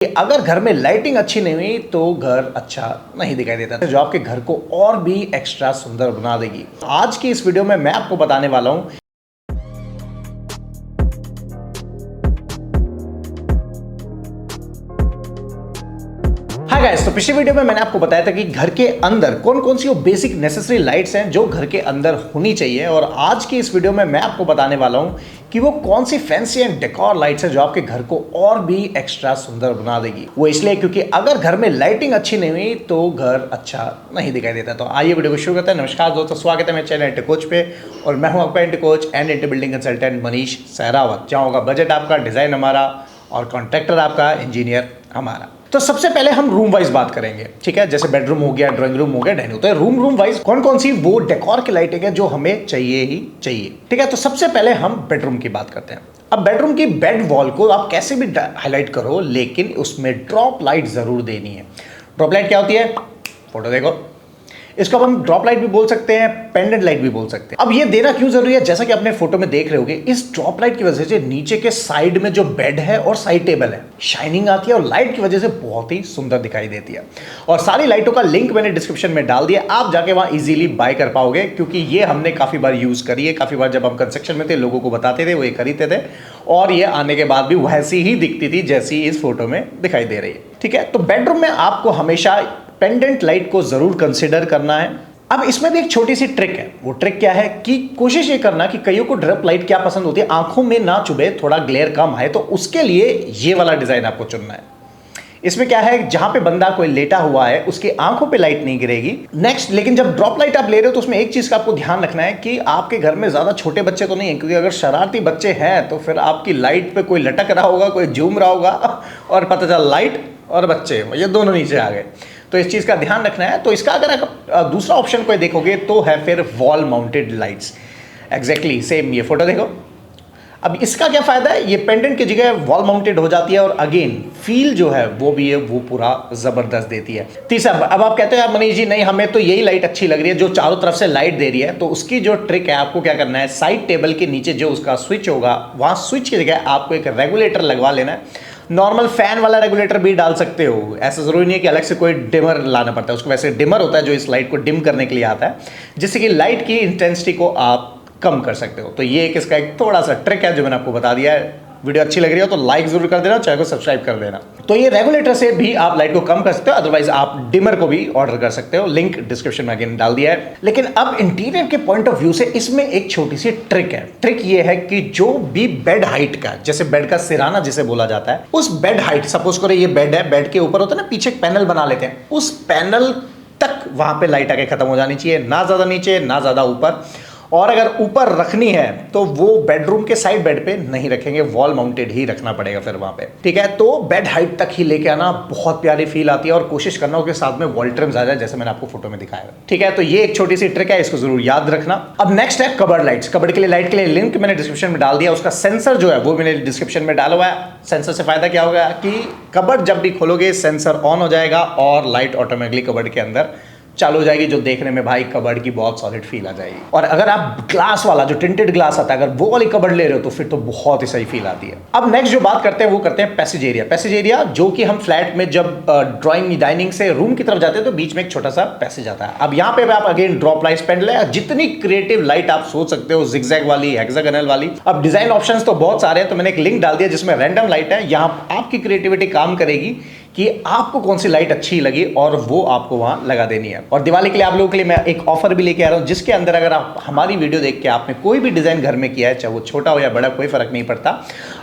कि अगर घर में लाइटिंग अच्छी नहीं हुई तो घर अच्छा नहीं दिखाई देता, जो आपके घर को और भी एक्स्ट्रा सुंदर बना देगी। आज की इस वीडियो में मैं आपको बताने वाला हूं हाय गाइस। तो पिछली वीडियो में मैंने आपको बताया था कि घर के अंदर कौन कौन सी वो बेसिक नेसेसरी लाइट्स हैं जो घर के अंदर होनी चाहिए, और आज की इस वीडियो में मैं आपको बताने वाला हूं कि वो कौन सी फैंसी एंड डेकोर लाइट्स हैं जो आपके घर को और भी एक्स्ट्रा सुंदर बना देगी। वो इसलिए क्योंकि अगर घर में लाइटिंग अच्छी नहीं हुई तो घर अच्छा नहीं दिखाई देता। तो आइए वीडियो को शुरू करते हैं। नमस्कार दोस्तों, स्वागत है मेरे चैनल इंटर कोच पे, और मैं हूं आपका inter coach and inter building consultant Manish Sehrawat. जहाँ होगा बजट आपका, डिज़ाइन हमारा, और कॉन्ट्रैक्टर आपका, इंजीनियर हमारा। तो सबसे पहले हम रूम वाइज बात करेंगे, ठीक है। जैसे बेडरूम हो गया, ड्राइंग रूम हो गया, डाइनिंग। तो रूम वाइज कौन कौन सी वो डेकोर की लाइटिंग है जो हमें चाहिए ही चाहिए, ठीक है। तो सबसे पहले हम बेडरूम की बात करते हैं। अब बेडरूम की बेड वॉल को आप कैसे भी हाईलाइट करो, लेकिन उसमें ड्रॉप लाइट जरूर देनी है। ड्रॉप लाइट क्या होती है, फोटो देखो। इसको अब हम ड्रॉप लाइट भी बोल सकते हैं, पेंडेंट लाइट भी बोल सकते हैं। अब ये देना क्यों जरूरी है, जैसा कि आपने फोटो में देख रहे होगे, इस ड्रॉप लाइट की वजह से नीचे के साइड में जो बेड है और साइड टेबल है, शाइनिंग आती है और लाइट की वजह से बहुत ही सुंदर दिखाई देती है। और सारी लाइटों का लिंक मैंने डिस्क्रिप्शन में डाल दिया, आप जाके वहां इजीली बाय कर पाओगे, क्योंकि ये हमने काफी बार यूज करी है। काफी बार जब हम कंस्ट्रक्शन में थे, लोगों को बताते थे, वो ये खरीदते थे, और ये आने के बाद भी वैसी ही दिखती थी जैसी इस फोटो में दिखाई दे रही है, ठीक है। तो बेडरूम में आपको हमेशा पेंडेंट लाइट को जरूर कंसिडर करना है। अब इसमें भी एक छोटी सी ट्रिक है। वो ट्रिक क्या है कि कोशिश ये करना कि कईयों को ड्रॉप लाइट क्या पसंद होती है, आंखों में ना चुभे, थोड़ा ग्लेयर कम आए, तो उसके लिए ये वाला डिजाइन आपको चुनना है। इसमें क्या है, जहां पे बंदा कोई लेटा हुआ है उसकी आंखों पे लाइट नहीं गिरेगी। नेक्स्ट, लेकिन जब ड्रॉप लाइट आप ले रहे हो तो उसमें एक चीज का आपको ध्यान रखना है कि आपके घर में ज्यादा छोटे बच्चे तो नहीं है, क्योंकि अगर शरारती बच्चे हैं तो फिर आपकी लाइट पे कोई लटक रहा होगा, कोई झूम रहा होगा, और पता चला लाइट और बच्चे ये दोनों नीचे आ गए। तो इस चीज़ का ध्यान रखना है। तो इसका अगर आप दूसरा ऑप्शन कोई देखोगे तो है फिर wall mounted lights. Exactly same, ये फोटो देखो। अब इसका क्या फ़ायदा है, ये पेंडेंट की जगह वॉल माउंटेड हो जाती है, और अगेन फील जो है वो भी है वो पूरा ज़बरदस्त देती है। तीसरा, अब आप कहते हैं मनीष जी नहीं, हमें तो यही लाइट अच्छी लग रही है जो चारों तरफ से लाइट दे रही है। तो उसकी जो ट्रिक है, आपको क्या करना है, साइड टेबल के नीचे जो उसका स्विच होगा, वहाँ स्विच की जगह आपको एक रेगुलेटर लगवा लेना है। नॉर्मल फैन वाला रेगुलेटर भी डाल सकते हो, ऐसा जरूरी नहीं है कि अलग से कोई डिमर लाना पड़ता है। उसको वैसे डिमर होता है जो इस लाइट को डिम करने के लिए आता है, जिससे कि लाइट की इंटेंसिटी को आप कम कर सकते हो। तो ये एक इसका एक थोड़ा सा ट्रिक है जो मैंने आपको बता दिया है। वीडियो अच्छी लग रही हो तो लाइक जरूर कर देना, चैनल को सब्सक्राइब कर देना। तो ये रेगुलेटर से भी आप लाइट को कम कर सकते हो, अदरवाइज आप डिमर को भी ऑर्डर कर सकते हो। लिंक डिस्क्रिप्शन में अगेन डाल दिया है। लेकिन अब इंटीरियर के पॉइंट ऑफ व्यू से इसमें एक छोटी सी ट्रिक है। ट्रिक ये है कि जो भी बेड हाइट का, जैसे बेड का सिराना जिसे बोला जाता है, उस बेड हाइट, सपोज करो ये बेड है, बेड के ऊपर होता है ना, पीछे एक पैनल बना लेते हैं, उस पैनल तक वहां पे लाइट आके खत्म हो जानी चाहिए, ना ज्यादा नीचे ना ज्यादा ऊपर। और अगर ऊपर रखनी है तो वो बेडरूम के साइड बेड पे नहीं रखेंगे, वॉल माउंटेड ही रखना पड़ेगा फिर वहां पे, ठीक है। तो बेड हाइट तक ही लेके आना, बहुत प्यारी फील आती है, और कोशिश करना उसके साथ में वॉल ट्रिम्स आ जाए, जैसे मैंने आपको फोटो में दिखाया है, ठीक है। तो ये एक छोटी सी ट्रिक है, इसको जरूर याद रखना। अब नेक्स्ट है कबर्ड लाइट्स। कबर्ड के लिए लाइट के लिए लिंक मैंने डिस्क्रिप्शन में डाल दिया, उसका सेंसर जो है वो मैंने डिस्क्रिप्शन में डाला हुआ है। सेंसर से फायदा क्या होगा कि कबर्ड जब भी खोलोगे सेंसर ऑन हो जाएगा और लाइट ऑटोमेटिकली कबर्ड के अंदर चालू हो जाएगी, जो देखने में भाई कबर्ड की बहुत सॉलिड फील आ जाएगी। और अगर आप ग्लास वाला जो टिंटेड ग्लास आता है, अगर वो वाली कबर्ड ले रहे हो तो फिर तो बहुत ही सही फील आती है। अब नेक्स्ट जो बात करते हैं वो करते हैं पैसेज एरिया। पैसेज एरिया जो कि हम फ्लैट में जब ड्राइंग डाइनिंग से रूम की तरफ जाते हैं तो बीच में एक छोटा सा पैसेज आता है। अब यहाँ पे आप अगेन ड्रॉप लाइट्स पेंडल है, जितनी क्रिएटिव लाइट आप सोच सकते हो, जिगजैग वाली, हेक्सागोनल वाली। अब डिजाइन ऑप्शंस तो बहुत सारे हैं, तो मैंने एक लिंक डाल दिया जिसमें रैंडम लाइट है। यहाँ आपकी क्रिएटिविटी काम करेगी कि आपको कौन सी लाइट अच्छी लगी और वो आपको वहां लगा देनी है। और दिवाली के लिए आप लोगों के लिए मैं एक ऑफर भी लेके आ रहा हूं, जिसके अंदर अगर आप हमारी वीडियो देख के आपने कोई भी डिजाइन घर में किया है, चाहे वो छोटा हो या बड़ा, कोई फर्क नहीं पड़ता,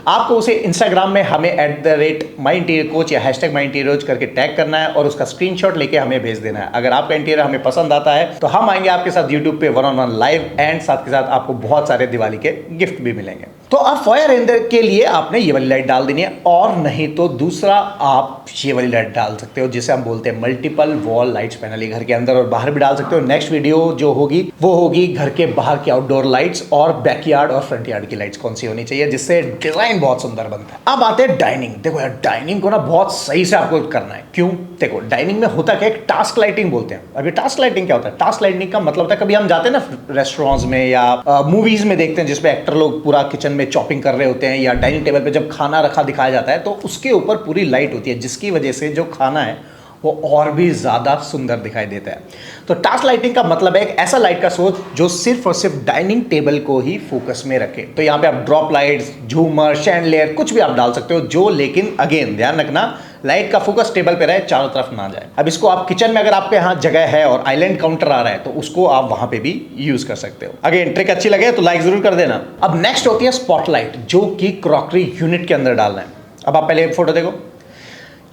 आपको उसे इंस्टाग्राम में हमें @myinteriorcoach या #myinteriorcoach करके टैग करना है और उसका स्क्रीनशॉट लेके हमें भेज देना है। अगर आपका इंटीरियर हमें पसंद आता है तो हम आएंगे आपके साथ यूट्यूब पे 1-on-1 लाइव, एंड साथ के साथ आपको बहुत सारे दिवाली के गिफ्ट भी मिलेंगे। तो अब फॉयर एंदर के लिए आपने ये वाली लाइट डाल देनी है, और नहीं तो दूसरा आप ये वाली लाइट डाल सकते हो, जिसे हम बोलते हैं मल्टीपल वॉल लाइट्स पैनल। ये घर के अंदर और बाहर भी डाल सकते हो। नेक्स्ट वीडियो जो होगी वो होगी घर के बाहर की आउटडोर लाइट्स और बैकयार्ड और फ्रंट यार्ड की लाइट्स कौन सी होनी चाहिए, जिससे डिजाइन डिजाइन बहुत सुंदर बनता है। अब आते हैं डाइनिंग। देखो यार, डाइनिंग को ना बहुत सही से आपको करना है। क्यों? देखो, डाइनिंग में होता क्या है, टास्क लाइटिंग बोलते हैं। अभी टास्क लाइटिंग क्या होता है? टास्क लाइटिंग का मतलब होता है, कभी हम जाते हैं ना रेस्टोरेंट्स में या मूवीज में देखते हैं जिसमें एक्टर लोग पूरा किचन में चॉपिंग कर रहे होते हैं, या डाइनिंग टेबल पे जब खाना रखा दिखाया जाता है तो उसके ऊपर पूरी लाइट होती है, जिसकी वजह से जो खाना है वो और भी ज़्यादा सुंदर दिखाई देता है। तो टास्क लाइटिंग का मतलब है एक ऐसा लाइट का सोर्स जो सिर्फ और सिर्फ डाइनिंग टेबल को ही फोकस में रखे। तो यहाँ पे आप ड्रॉप लाइट्स, झूमर, शैंडलियर कुछ भी आप डाल सकते हो, जो लेकिन अगेन ध्यान रखना लाइट का फोकस टेबल पे रहे, चारों तरफ ना जाए। अब इसको आप किचन में, अगर आपके यहाँ जगह है और आइलैंड काउंटर आ रहा है तो उसको आप वहां पे भी यूज कर सकते हो। अगेन ट्रिक अच्छी लगे तो लाइक जरूर कर देना। अब नेक्स्ट होती है स्पॉटलाइट, जो कि क्रॉकरी यूनिट के अंदर डालना है। अब आप पहले फोटो देखो,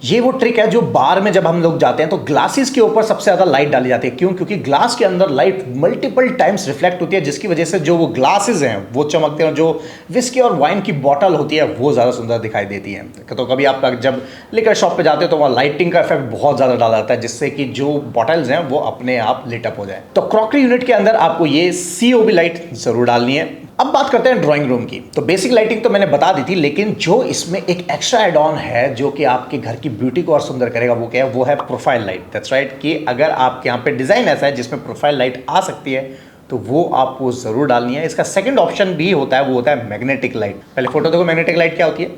ये वो ट्रिक है जो बार में जब हम लोग जाते हैं तो ग्लासेस के ऊपर सबसे ज्यादा लाइट डाली जाती है। क्यों? क्योंकि ग्लास के अंदर लाइट मल्टीपल टाइम्स रिफ्लेक्ट होती है, जिसकी वजह से जो वो ग्लासेस हैं वो चमकते हैं, और जो विस्की और वाइन की बॉटल होती है वो ज्यादा सुंदर दिखाई देती है। तो कभी आप जब लिकर शॉप पे जाते हो तो वहाँ लाइटिंग का इफेक्ट बहुत ज्यादा डाला जाता है, जिससे कि जो बॉटल्स हैं वो अपने आप लिट अप हो जाए। तो क्रॉकरी यूनिट के अंदर आपको ये COB लाइट जरूर डालनी है। अब बात करते हैं ड्राइंग रूम की। तो बेसिक लाइटिंग तो मैंने बता दी थी, लेकिन जो इसमें एक एक्स्ट्रा एड ऑन है जो कि आपके घर की ब्यूटी को और सुंदर करेगा, वो क्या है? वो है प्रोफाइल लाइट। दैट्स राइट, कि अगर आपके यहाँ पे डिजाइन ऐसा है जिसमें प्रोफाइल लाइट आ सकती है तो वो आपको जरूर डालनी है। इसका सेकंड ऑप्शन भी होता है, वो होता है मैग्नेटिक लाइट। पहले फोटो देखो, मैग्नेटिक लाइट क्या होती है।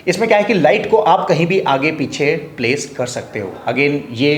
इसमें क्या है कि लाइट को आप कहीं भी आगे पीछे प्लेस कर सकते हो। अगेन ये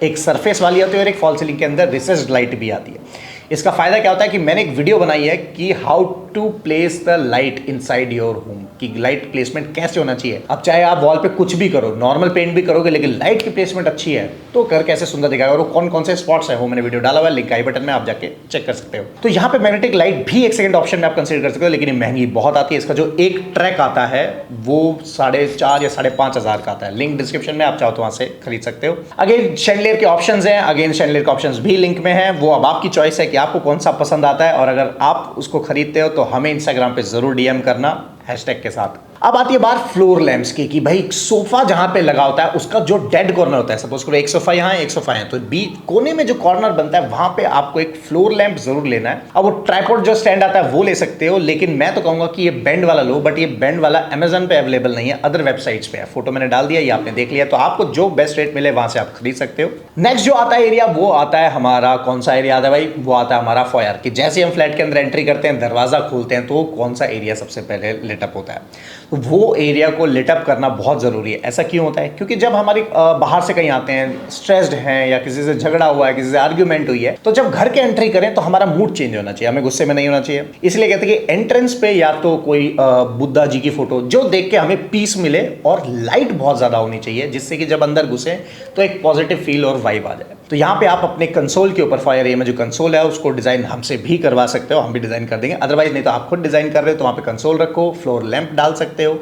एक सरफेस वाली होती है और एक फॉल सीलिंग के अंदर रिसेस्ड लाइट भी आती है। इसका फायदा क्या होता है कि मैंने एक वीडियो बनाई है कि how to place the light inside your home, कि लाइट प्लेसमेंट कैसे होना चाहिए। अब चाहे आप वॉल पे कुछ भी करो, नॉर्मल पेंट भी करोगे, लेकिन लाइट की प्लेसमेंट अच्छी है तो घर कैसे सुंदर दिखाएगा, और कौन कौन से स्पॉट्स है वो मैंने वीडियो डाला हुआ है, लिंक आई बटन में, आप जाके चेक कर सकते हो। तो यहाँ पे मैग्नेटिक लाइट भी एक सेकंड ऑप्शन में आप कंसिडर कर सकते हो, लेकिन ये महंगी बहुत आती है। इसका जो एक ट्रैक आता है वो 4,500 या 5,500 का आता है। लिंक डिस्क्रिप्शन में, आप चाहो तो वहां से खरीद सकते हो। अगेन शैंडलियर के ऑप्शंस हैं, अगेन शैंडलियर के ऑप्शंस भी लिंक में है। वो अब आपकी चॉइस है कि आपको कौन सा पसंद आता है, और अगर आप उसको खरीदते हो तो हमें इंस्टाग्राम पे जरूर DM करना हैशटैग के साथ। अब आती है बात फ्लोर लैंप्स की, कि भाई सोफा जहां पे लगा होता है उसका जो डेड कॉर्नर होता है, सपोज करो एक सोफा यहाँ है, एक सोफा है, तो बीच कोने में जो कॉर्नर बनता है वहां पे आपको एक फ्लोर लैंप जरूर लेना है। अब वो ट्राइपॉड जो स्टैंड आता है वो ले सकते हो, लेकिन मैं तो कहूंगा कि ये बेंड वाला लो, बट ये बेंड वाला अमेजन पे अवेलेबल नहीं है, अदर वेबसाइट्स पे है। फोटो मैंने डाल दिया, ये आपने देख लिया, तो आपको जो बेस्ट रेट मिले वहां से आप खरीद सकते हो। नेक्स्ट जो आता है एरिया, वो आता है हमारा, कौन सा एरिया आता है भाई? वो आता है हमारा फॉयर, कि जैसे हम फ्लैट के अंदर एंट्री करते हैं, दरवाजा खोलते हैं, तो कौन सा एरिया सबसे पहले लिटअप होता है? तो वो एरिया को लिटअप करना बहुत जरूरी है। ऐसा क्यों होता है? क्योंकि जब हमारी बाहर से कहीं आते हैं, स्ट्रेस्ड हैं, या किसी से झगड़ा हुआ है, किसी से आर्ग्यूमेंट हुई है, तो जब घर के एंट्री करें तो हमारा मूड चेंज होना चाहिए, हमें गुस्से में नहीं होना चाहिए। इसलिए कहते हैं कि एंट्रेंस पे या तो कोई बुद्धा जी की फोटो जो देख के हमें पीस मिले, और लाइट बहुत ज्यादा होनी चाहिए, जिससे कि जब अंदर घुसे तो एक पॉजिटिव फील और वाइब आ जाए। तो यहाँ पे आप अपने कंसोल के ऊपर, फायर एरिया में जो कंसोल है उसको डिजाइन हमसे भी करवा सकते हो, हम भी डिजाइन कर देंगे। अदरवाइज नहीं तो आप खुद डिजाइन कर रहे हो तो वहाँ पे कंसोल रखो, फ्लोर लैंप डाल सकते हो,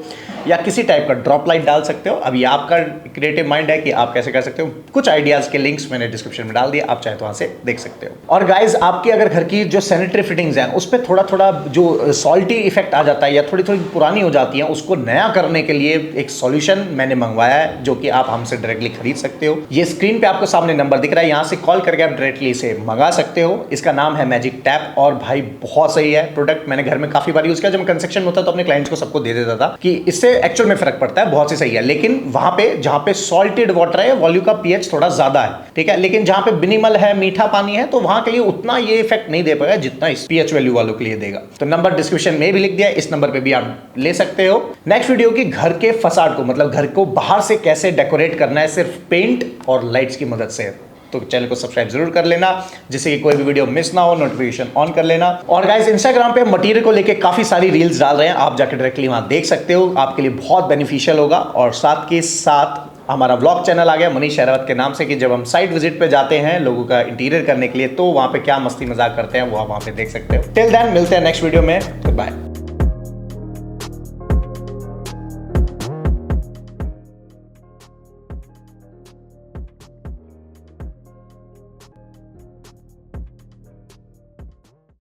या किसी टाइप का ड्रॉप लाइट डाल सकते हो। अब ये आपका क्रिएटिव माइंड है कि आप कैसे कर सकते हो। कुछ आइडियाज के लिंक्स मैंने डिस्क्रिप्शन में डाल दिया, आप चाहे तो वहां से देख सकते हो। और गाइज, आपकी अगर घर की जो सैनिटरी फिटिंग्स हैं उस पर थोड़ा थोड़ा जो सॉल्टी इफेक्ट आ जाता है, या थोड़ी थोड़ी पुरानी हो जाती है, उसको नया करने के लिए एक सॉल्यूशन मैंने मंगवाया है, जो कि आप हमसे डायरेक्टली खरीद सकते हो। ये स्क्रीन पे आपको सामने नंबर दिख रहा है, यहाँ से कॉल करके आप डायरेक्टली इसे मंगा सकते हो। इसका नाम है मैजिक टैप, और भाई बहुत सही है प्रोडक्ट। मैंने घर में काफी बार यूज किया, जब मैं कंस्ट्रक्शन में होता तो अपने क्लाइंट्स को सबको दे देता था कि इससे एक्चुअल में फर्क पड़ता है, बहुत ही सही है। लेकिन वहां पे जहां पे सॉल्टेड वाटर है, वॉल्यूम का पीएच थोड़ा ज्यादा है, ठीक है, लेकिन जहां पे मिनिमल है, मीठा पानी है, तो वहां के लिए उतना ये इफेक्ट नहीं दे पाएगा जितना इस पीएच वैल्यू वालों के लिए देगा। तो नंबर डिस्क्रिप्शन में भी लिख दिया, इस नंबर पे भी आप ले सकते हो। नेक्स्ट वीडियो की घर के फसाड को, मतलब घर को बाहर से कैसे डेकोरेट करना है सिर्फ पेंट और लाइट्स की मदद से, तो चैनल को सब्सक्राइब जरूर कर लेना, जिससे कि कोई भी वीडियो मिस ना हो, नोटिफिकेशन ऑन कर लेना। और गाइस, इंस्टाग्राम पे मटेरियल को लेके काफी सारी रील्स डाल रहे हैं, आप जाकर डायरेक्टली वहां देख सकते हो, आपके लिए बहुत बेनिफिशियल होगा। और साथ के साथ हमारा व्लॉग चैनल आ गया मनीष शहरावत के नाम से, कि जब हम साइट विजिट पे जाते हैं लोगों का इंटीरियर करने के लिए, तो वहां पे क्या मस्ती मजाक करते हैं वो आप वहां पे देख सकते हो। टिल देन मिलते हैं नेक्स्ट वीडियो में, गुड बाय।